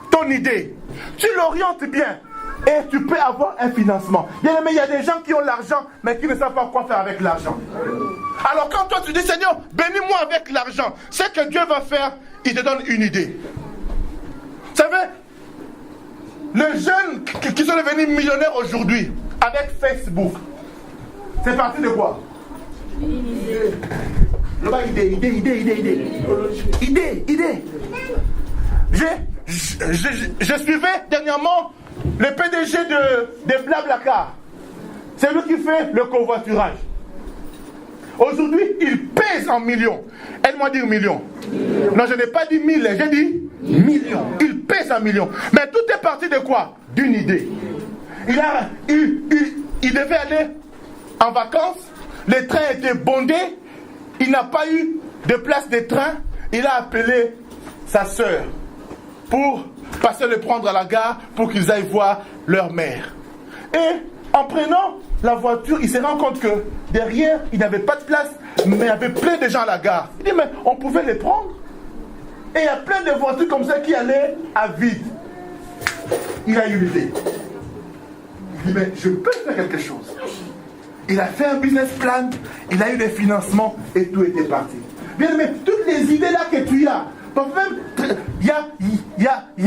ton idée. Tu l'orientes bien et tu peux avoir un financement. Bien aimé, il y a des gens qui ont l'argent mais qui ne savent pas quoi faire avec l'argent. Alors quand toi tu dis Seigneur, bénis-moi avec l'argent, ce que Dieu va faire, il te donne une idée. Vous savez, les jeunes qui sont devenus millionnaires aujourd'hui avec Facebook, c'est parti de quoi? Idée. Je suivais dernièrement le PDG de Blablacar. C'est lui qui fait le covoiturage. Aujourd'hui, il pèse en millions. Aide-moi dire millions. Non, je n'ai pas dit mille, j'ai dit millions. Il pèse en millions. Mais tout est parti de quoi? D'une idée. Il devait aller en vacances. Les trains étaient bondés. Il n'a pas eu de place de train. Il a appelé sa sœur pour passer le prendre à la gare pour qu'ils aillent voir leur mère. Et en prenant la voiture, il se rend compte que derrière, il n'avait pas de place, mais il y avait plein de gens à la gare. Il dit, mais on pouvait les prendre. Et il y a plein de voitures comme ça qui allaient à vide. Il a eu l'idée. Il dit, mais je peux faire quelque chose. Il a fait un business plan, il a eu des financements et tout était parti. Bien, mais toutes les idées là que tu as, parfois il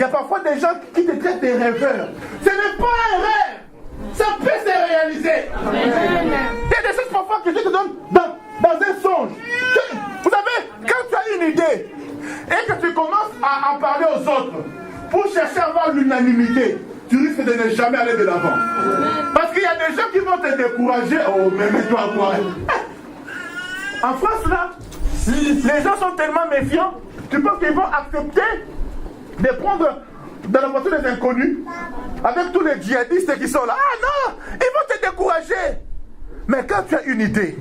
y a parfois des gens qui te traitent de rêveurs. Ce n'est pas un rêve, ça peut se réaliser. Il y a des choses parfois que Dieu te donne dans un songe. Vous savez, quand tu as une idée et que tu commences à en parler aux autres pour chercher à avoir l'unanimité, tu risques de ne jamais aller de l'avant. Parce qu'il y a des gens qui vont te décourager. Oh, mais mets-toi à quoi? En France, là, les gens sont tellement méfiants, tu penses qu'ils vont accepter de prendre dans la voiture des inconnus avec tous les djihadistes qui sont là. Ah non, ils vont te décourager. Mais quand tu as une idée,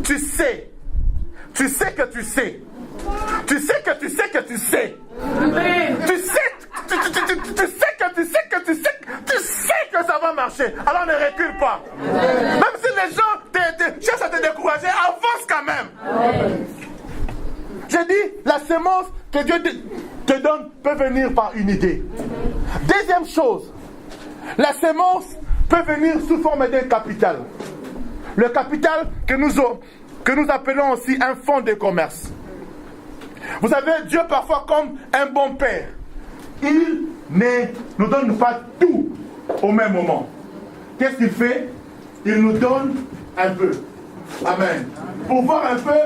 tu sais que tu sais. Tu sais que tu sais que tu sais. Tu sais que ça va marcher. Alors ne recule pas. Même si les gens cherchent à te décourager, avance quand même. J'ai dit, la semence que Dieu te donne peut venir par une idée. Deuxième chose, la semence peut venir sous forme d'un capital. Le capital que nous appelons aussi un fonds de commerce. Vous savez, Dieu parfois comme un bon père, il ne nous donne pas tout au même moment. Qu'est-ce qu'il fait? Il nous donne un peu. Amen. Pour voir un peu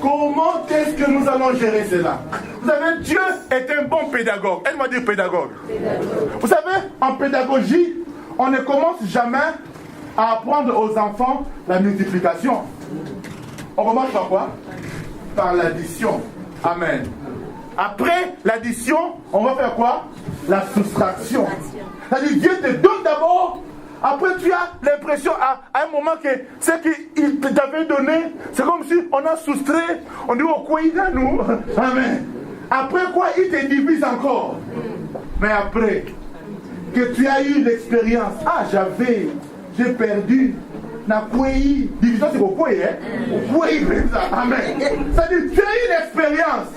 comment est-ce que nous allons gérer cela. Vous savez, Dieu est un bon pédagogue. Elle-moi dire pédagogue. Vous savez, en pédagogie, on ne commence jamais à apprendre aux enfants la multiplication. On commence par quoi? Par l'addition. Amen. Après l'addition, on va faire quoi? La soustraction. C'est-à-dire Dieu te donne d'abord, après tu as l'impression à un moment que ce qu'il t'avait donné, c'est comme si on a soustrait, on dit oh quoi il a nous? Amen. Après quoi il te divise encore. Mais après que tu as eu l'expérience, ah j'ai perdu. Division c'est pourquoi, amen. C'est-à-dire tu as eu l'expérience.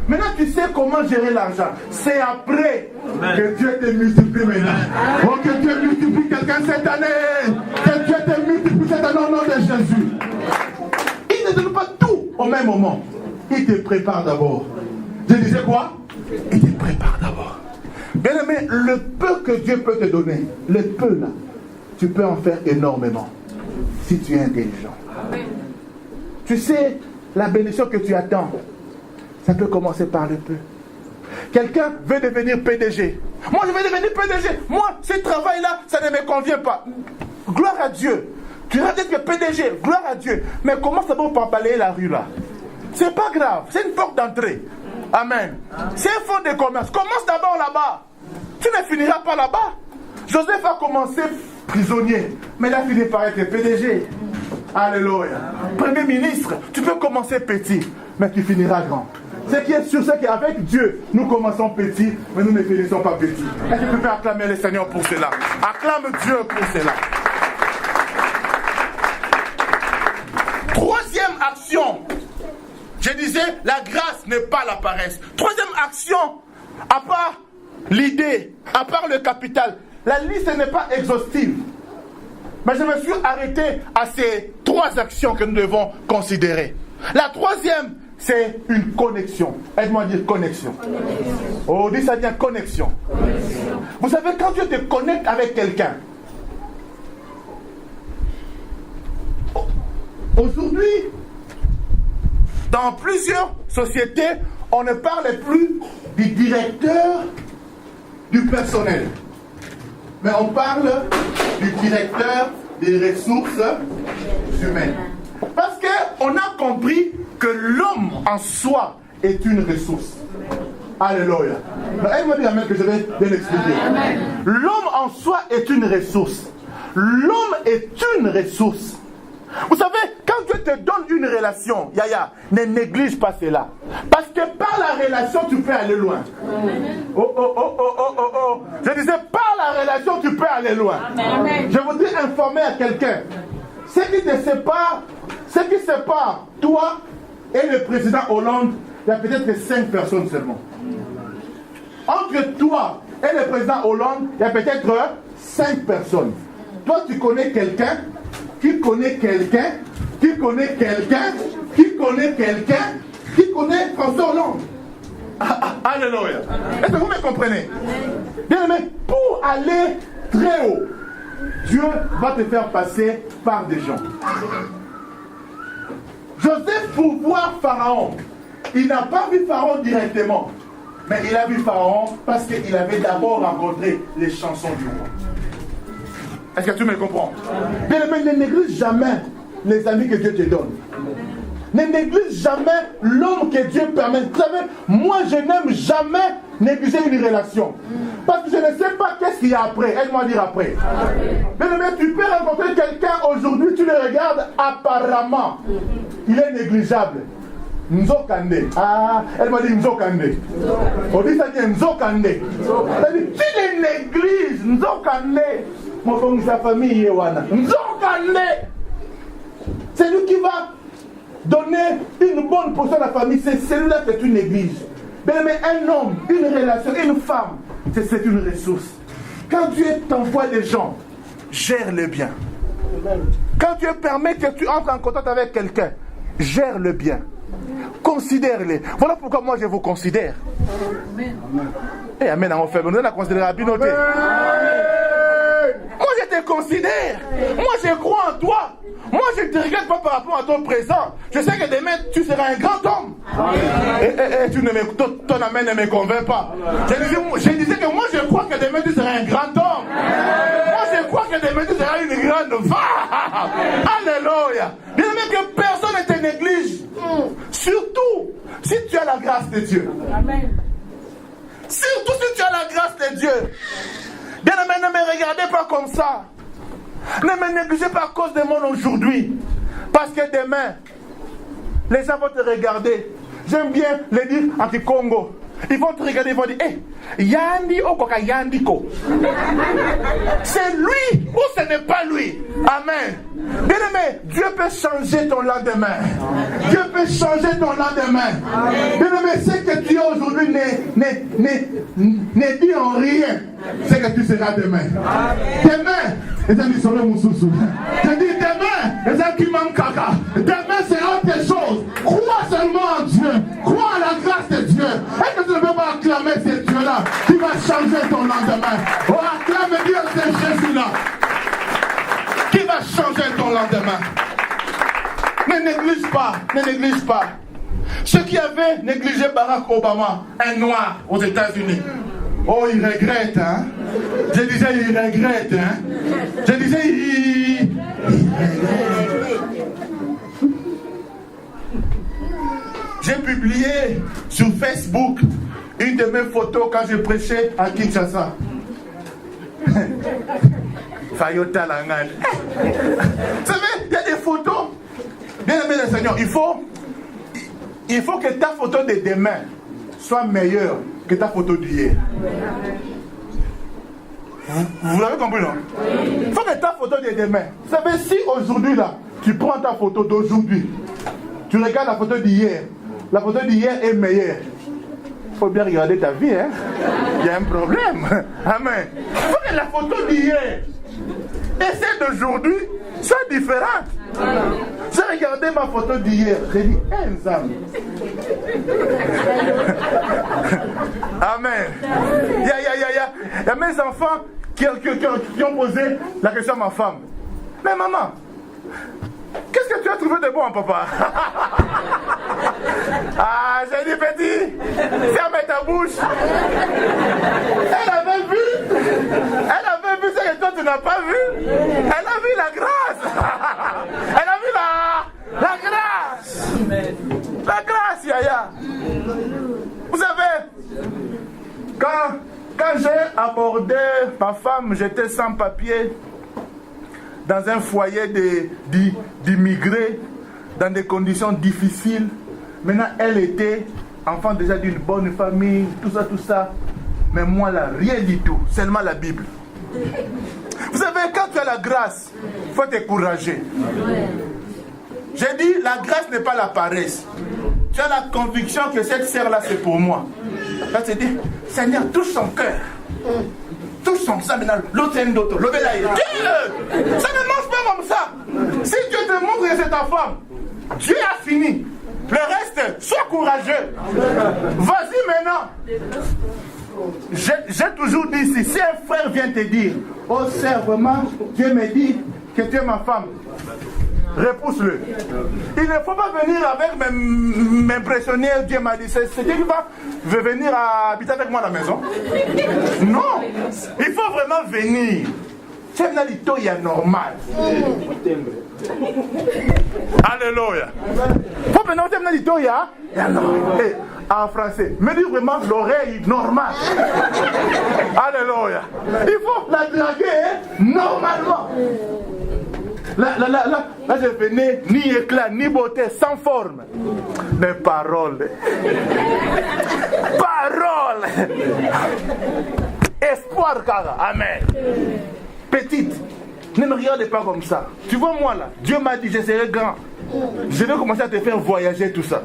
Maintenant tu sais comment gérer l'argent. C'est après que Dieu te multiplie maintenant. Oh, que Dieu multiplie quelqu'un cette année. Que Dieu te multiplie cette année au nom de Jésus. Il ne donne pas tout au même moment. Il te prépare d'abord. Je disais quoi? Il te prépare d'abord. Bien aimé, le peu que Dieu peut te donner, le peu là, tu peux en faire énormément. Si tu es intelligent. Amen. Tu sais, la bénédiction que tu attends, ça peut commencer par le peu. Quelqu'un veut devenir PDG. Moi, je veux devenir PDG. Moi, ce travail-là, ça ne me convient pas. Gloire à Dieu. Tu vas être PDG. Gloire à Dieu. Mais commence d'abord par balayer la rue là. C'est pas grave. C'est une porte d'entrée. Amen. C'est un fonds de commerce. Commence d'abord là-bas. Tu ne finiras pas là-bas. Joseph a commencé prisonnier, mais il a fini par être PDG. Alléluia. Premier ministre, tu peux commencer petit, mais tu finiras grand. Ce qui est sûr, c'est qu'avec Dieu, nous commençons petit, mais nous ne finissons pas petit. Est-ce que tu peux acclamer le Seigneur pour cela? Acclame Dieu pour cela. Troisième action. Je disais, la grâce n'est pas la paresse. Troisième action, à part l'idée, à part le capital, la liste n'est pas exhaustive. Mais je me suis arrêté à ces trois actions que nous devons considérer. La troisième, c'est une connexion. Aide-moi à dire connexion. Oh, dis ça bien, connexion. Vous savez, quand tu te connectes avec quelqu'un, aujourd'hui, dans plusieurs sociétés, on ne parle plus du directeur du personnel. Mais on parle du directeur des ressources humaines. Parce qu'on a compris que l'homme en soi est une ressource. Alléluia. Elle me dit amen que je vais bien expliquer. L'homme en soi est une ressource. L'homme est une ressource. Vous savez, quand Dieu te donne une relation, Yaya, ne néglige pas cela. Parce que par la relation, tu peux aller loin. Oh. Je disais, par la relation, tu peux aller loin. Amen. Je voudrais informer à quelqu'un. Ce qui te sépare, toi et le président Hollande, il y a peut-être 5 personnes seulement. Entre toi et le président Hollande, il y a peut-être 5 personnes. Toi, tu connais quelqu'un qui connaît quelqu'un, qui connaît quelqu'un, qui connaît quelqu'un, qui connaît François Hollande. Alléluia. Est-ce que vous me comprenez? Bien aimé, pour aller très haut, Dieu va te faire passer par des gens. Joseph, pour voir Pharaon, il n'a pas vu Pharaon directement, mais il a vu Pharaon parce qu'il avait d'abord rencontré les chansons du roi. Est-ce que tu me comprends? Bien aimé, ne néglige jamais les amis que Dieu te donne. Ne néglige jamais l'homme que Dieu permet. Vous savez, moi je n'aime jamais négliger une relation. Parce que je ne sais pas qu'est-ce qu'il y a après. Aide-moi à dire après. Bien aimé, tu peux rencontrer quelqu'un aujourd'hui, tu le regardes, apparemment, il est négligeable. Nzokande. Ah, elle m'a dit Nzokande. On dit ça dit Nzokande. C'est-à-dire, tu le négliges, Nzokande. Mon frère, sa famille, Yewana. Nzokande. C'est lui qui va donner une bonne portion à la famille. C'est celui-là que tu négliges. Mais un homme, une relation, une femme, c'est une ressource. Quand Dieu t'envoie des gens, gère-le bien. Quand Dieu permet que tu entres en contact avec quelqu'un, gère-le bien. Considère-les. Voilà pourquoi moi je vous considère. Amen. Et amen, on fait. On a considéré à Binoté. Moi je te considère. Moi je crois en toi. Moi je ne te regarde pas par rapport à ton présent. Je sais que demain tu seras un grand homme. Et tu ne me, ton amen ne me convainc pas. Je disais que moi je crois que demain tu seras un grand homme. Moi je crois que demain tu seras une grande femme. grâce de Dieu. Amen. Surtout si tu as la grâce de Dieu. Bien aimé, ne me regardez pas comme ça. Ne me négligez pas à cause du monde aujourd'hui. Parce que demain, les gens vont te regarder. J'aime bien le dire anti-Congo. Ils vont te regarder, ils vont dire, hey, Yandi Okoka Yandiko. C'est lui ou ce n'est pas lui. Amen. Bien aimé, Dieu peut changer ton lendemain. Dieu peut changer ton lendemain. Bien aimé, ce que tu es aujourd'hui ne dit en rien. C'est que tu seras demain. Demain, les amis sont Moussousou. Je dis demain, les amis qui manquent caca. Demain, c'est autre chose. Crois seulement en Dieu. Crois à la grâce de Dieu. Est-ce que tu ne peux pas acclamer ce Dieu-là qui va changer ton lendemain? Oh, acclame Dieu, c'est Jésus-là qui va changer ton lendemain. Ne néglige pas, ne néglige pas. Ceux qui avaient négligé Barack Obama, un noir aux États-Unis. Oh, il regrette, hein. Je disais, il regrette, hein. Je disais, il regrette. J'ai publié sur Facebook une de mes photos quand je prêchais à Kinshasa. Fayota Langan. Vous savez, il y a des photos. Bien aimé le Seigneur, il faut que ta photo de demain soit meilleure que ta photo d'hier. Vous l'avez compris, non? Il faut que ta photo de demain. Vous savez, si aujourd'hui, là, tu prends ta photo d'aujourd'hui, tu regardes la photo d'hier, la photo d'hier est meilleure. Il faut bien regarder ta vie, hein? Il y a un problème. Amen. Il faut que la photo d'hier et celle d'aujourd'hui soient différentes. J'ai regardé ma photo d'hier. J'ai dit, Zam. Amen. Il y a mes enfants qui ont posé la question à ma femme. Mais maman, qu'est-ce que tu as trouvé de bon, papa? Ah, j'ai dit, petit, ferme ta bouche. Elle avait vu ce que toi tu n'as pas vu. Elle a vu la grâce. Elle a vu la grâce. La grâce, Yaya. Vous savez, quand j'ai abordé ma femme, j'étais sans papier dans un foyer d'immigrés, dans des conditions difficiles. Maintenant, elle était enfant déjà d'une bonne famille, tout ça. Mais moi, là, rien du tout. Seulement la Bible. Vous savez, quand tu as la grâce, il faut t'encourager. J'ai dit, la grâce n'est pas la paresse. Tu as la conviction que cette sœur-là, c'est pour moi. Là, tu te dis, Seigneur, touche son cœur. Touche son sang, maintenant, l'autre c'est une autre. Ça ne marche pas comme ça. Si Dieu te montre que c'est ta femme, Dieu a fini. Le reste, sois courageux. Vas-y maintenant. J'ai toujours dit ici, si un frère vient te dire, oh sœur, vraiment, Dieu me dit que tu es ma femme, repousse-le. Il ne faut pas venir avec m'impressionner. Dieu m'a dit, c'est Dieu qui va venir habiter avec moi à la maison. Non, il faut vraiment venir. C'est normal. Alléluia. Faut maintenant en français. Me dire vraiment l'oreille normale. Alléluia. Il faut la draguer normalement. Là, je venais ni éclat, ni beauté, sans forme. Mais parole. Parole. Espoir, cara. Amen. Petite, ne me regardez pas comme ça. Tu vois moi là, Dieu m'a dit je serai grand. Je vais commencer à te faire voyager tout ça.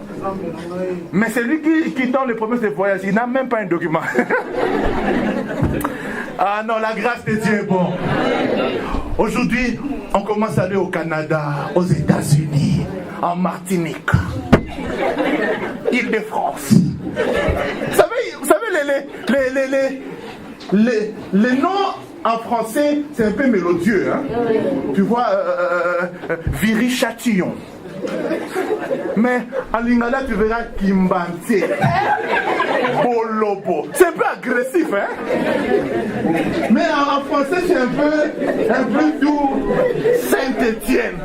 Mais celui qui donne les promesses de voyage, il n'a même pas un document. Ah non, la grâce de Dieu est bon. Aujourd'hui, on commence à aller au Canada, aux États-Unis, en Martinique, Île-de-France. Vous savez les noms en français, c'est un peu mélodieux. Hein? Tu vois, Viry-Châtillon. Mais en lingala, tu verras Kimbante, Bolobo. C'est un peu agressif, hein? Mais en français, c'est un peu doux. Saint-Étienne.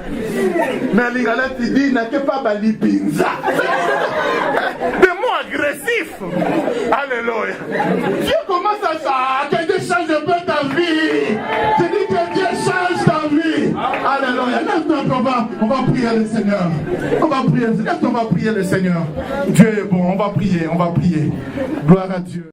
Mais en lingala, tu dis, n'a que pas Bali Pinza. Des mots agressif. Alléluia. Dieu commence à que Dieu change un peu ta vie. Je dis que Dieu change ta vie. Alléluia. Lève-toi, on va prier le Seigneur. On va prier. Lève-toi, on va prier le Seigneur. Dieu est bon. On va prier. Gloire à Dieu.